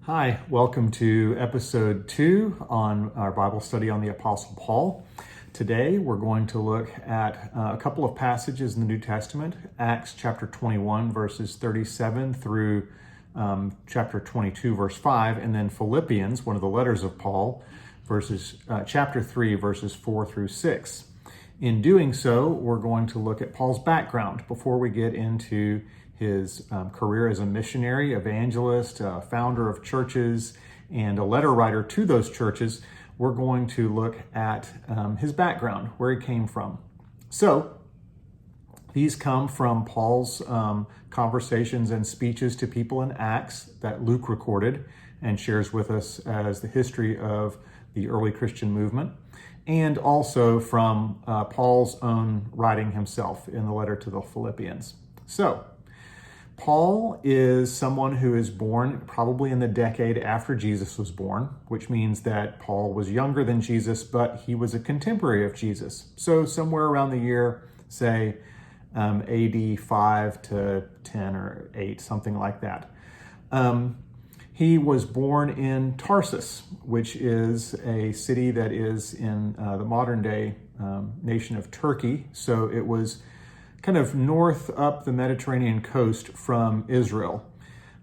Hi, welcome to episode 2 on our Bible study on the Apostle Paul. Today we're going to look at a couple of passages in the New Testament, Acts chapter 21 verses 37 through chapter 22 verse 5, and then Philippians, one of the letters of Paul, chapter 3 verses 4 through 6. In doing so, we're going to look at Paul's background before we get into his career as a missionary, evangelist, founder of churches, and a letter writer to those churches. We're going to look at his background, where he came from. So, these come from Paul's conversations and speeches to people in Acts that Luke recorded and shares with us as the history of the early Christian movement, and also from Paul's own writing himself in the letter to the Philippians. So, Paul is someone who is born probably in the decade after Jesus was born, which means that Paul was younger than Jesus, but he was a contemporary of Jesus. So somewhere around the year, say AD 5 to 10 or 8, something like that. He was born in Tarsus, which is a city that is in the modern day nation of Turkey. So it was kind of north up the Mediterranean coast from Israel.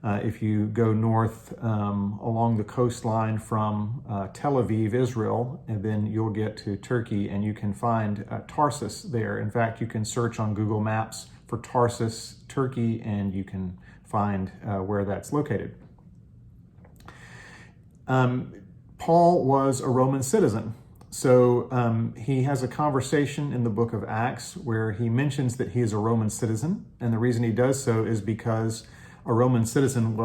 If you go north along the coastline from Tel Aviv, Israel, and then you'll get to Turkey, and you can find Tarsus there. In fact, you can search on Google Maps for Tarsus, Turkey, and you can find where that's located. Paul was a Roman citizen. So he has a conversation in the book of Acts where he mentions that he is a Roman citizen. And the reason he does so is because a Roman citizen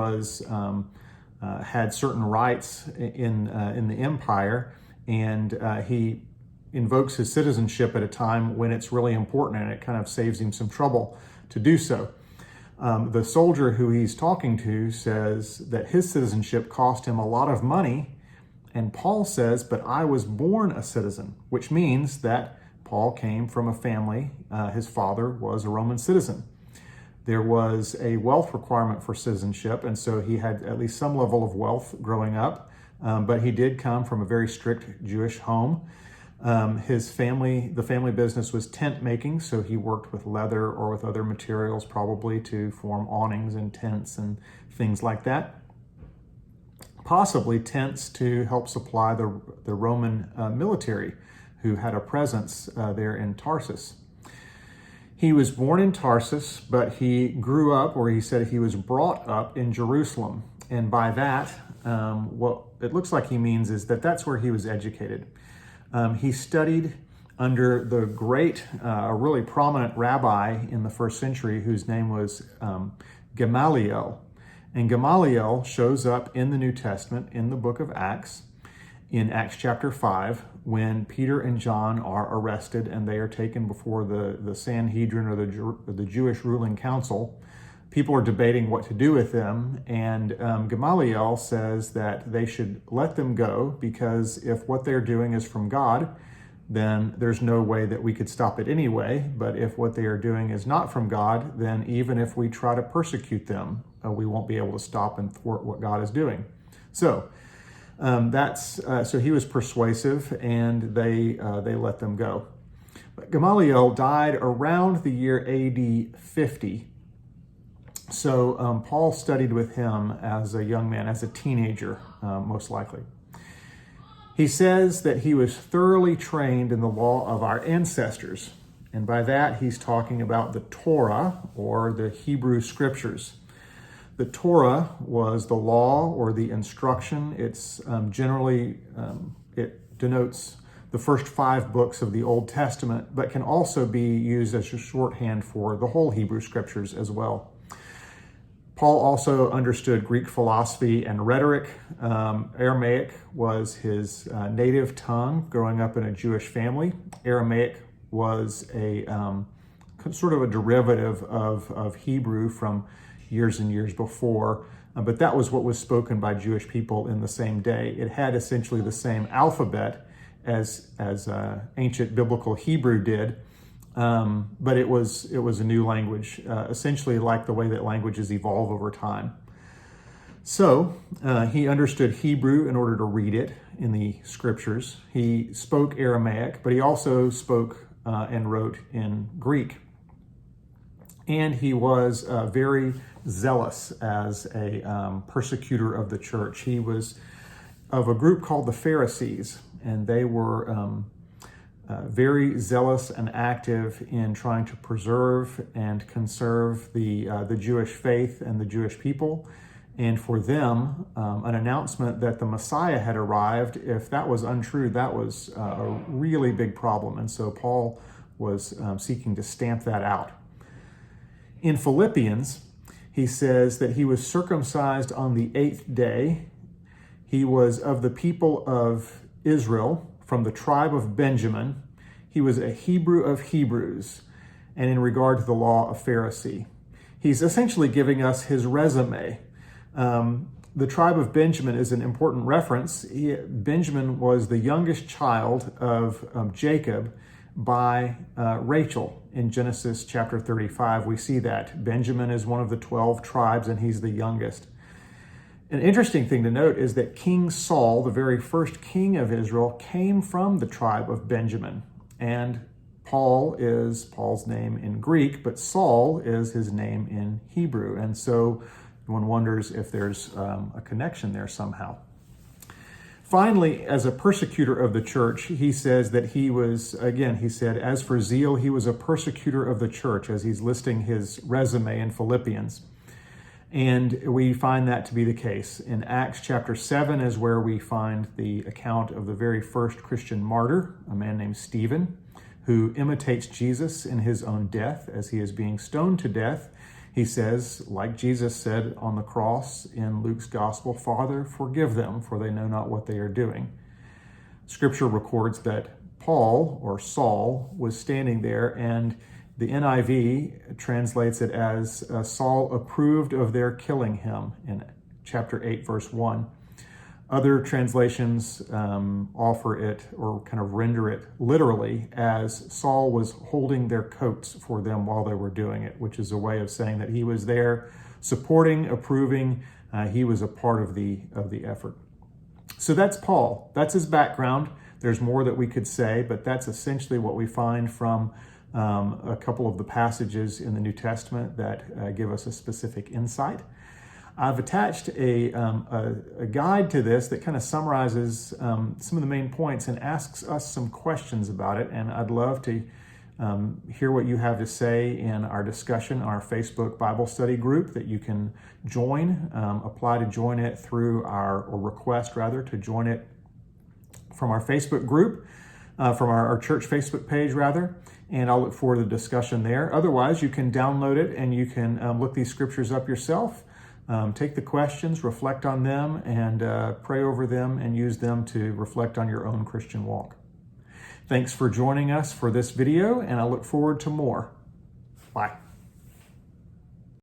had certain rights in the empire, and he invokes his citizenship at a time when it's really important, and it kind of saves him some trouble to do so. The soldier who he's talking to says that his citizenship cost him a lot of money. And Paul says, but I was born a citizen, which means that Paul came from a family. His father was a Roman citizen. There was a wealth requirement for citizenship, and so he had at least some level of wealth growing up, but he did come from a very strict Jewish home. The family business was tent making, so he worked with leather or with other materials probably to form awnings and tents and things like that. Possibly tents to help supply the Roman military who had a presence there in Tarsus. He was born in Tarsus, but he grew up, or he said he was brought up in Jerusalem. And by that, what it looks like he means is that that's where he was educated. He studied under the great, a really prominent rabbi in the first century whose name was Gamaliel. And Gamaliel shows up in the New Testament in the book of Acts, in Acts chapter 5, when Peter and John are arrested and they are taken before the Sanhedrin, or the Jewish ruling council. People are debating what to do with them, and Gamaliel says that they should let them go, because if what they're doing is from God, then there's no way that we could stop it anyway. But if what they are doing is not from God, then even if we try to persecute them, we won't be able to stop and thwart what God is doing. So so he was persuasive, and they let them go. But Gamaliel died around the year AD 50. So Paul studied with him as a young man, as a teenager, most likely. He says that he was thoroughly trained in the law of our ancestors. And by that, he's talking about the Torah, or the Hebrew scriptures. The Torah was the law or the instruction. It's generally, it denotes the first 5 books of the Old Testament, but can also be used as a shorthand for the whole Hebrew scriptures as well. Paul also understood Greek philosophy and rhetoric. Aramaic was his native tongue growing up in a Jewish family. Aramaic was a sort of a derivative of Hebrew from years and years before, but that was what was spoken by Jewish people in the same day. It had essentially the same alphabet as ancient biblical Hebrew did, but it was a new language, essentially like the way that languages evolve over time. So he understood Hebrew in order to read it in the scriptures. He spoke Aramaic, but he also spoke and wrote in Greek. And he was very zealous as a persecutor of the church. He was of a group called the Pharisees, and they were very zealous and active in trying to preserve and conserve the Jewish faith and the Jewish people. And for them, an announcement that the Messiah had arrived, if that was untrue, that was a really big problem. And so Paul was seeking to stamp that out. In Philippians, he says that he was circumcised on the 8th day. He was of the people of Israel, from the tribe of Benjamin. He was a Hebrew of Hebrews, and in regard to the law, a Pharisee. He's essentially giving us his resume. The tribe of Benjamin is an important reference. Benjamin was the youngest child of Jacob by Rachel. In Genesis chapter 35, we see that. Benjamin is one of the 12 tribes, and he's the youngest. An interesting thing to note is that King Saul, the very first king of Israel, came from the tribe of Benjamin. And Paul is Paul's name in Greek, but Saul is his name in Hebrew. And so one wonders if there's a connection there somehow. Finally, as a persecutor of the church, he says that he was, again, he said, as for zeal, he was a persecutor of the church, as he's listing his resume in Philippians. And we find that to be the case. In Acts chapter 7 is where we find the account of the very first Christian martyr, a man named Stephen, who imitates Jesus in his own death as he is being stoned to death. He says, like Jesus said on the cross in Luke's gospel, "Father, forgive them, for they know not what they are doing." Scripture records that Paul, or Saul, was standing there, and the NIV translates it as Saul approved of their killing him in chapter 8, verse 1. Other translations offer it or kind of render it literally as Saul was holding their coats for them while they were doing it, which is a way of saying that he was there supporting, approving. He was a part of the effort. So that's Paul. That's his background. There's more that we could say, but that's essentially what we find from a couple of the passages in the New Testament that give us a specific insight. I've attached a guide to this that kind of summarizes some of the main points and asks us some questions about it. And I'd love to hear what you have to say in our discussion, our Facebook Bible study group that you can join, apply to join it through or request rather, to join it from our Facebook group, from our church Facebook page rather. And I'll look forward to the discussion there. Otherwise, you can download it and you can look these scriptures up yourself. Take the questions, reflect on them, and pray over them and use them to reflect on your own Christian walk. Thanks for joining us for this video, and I look forward to more. Bye.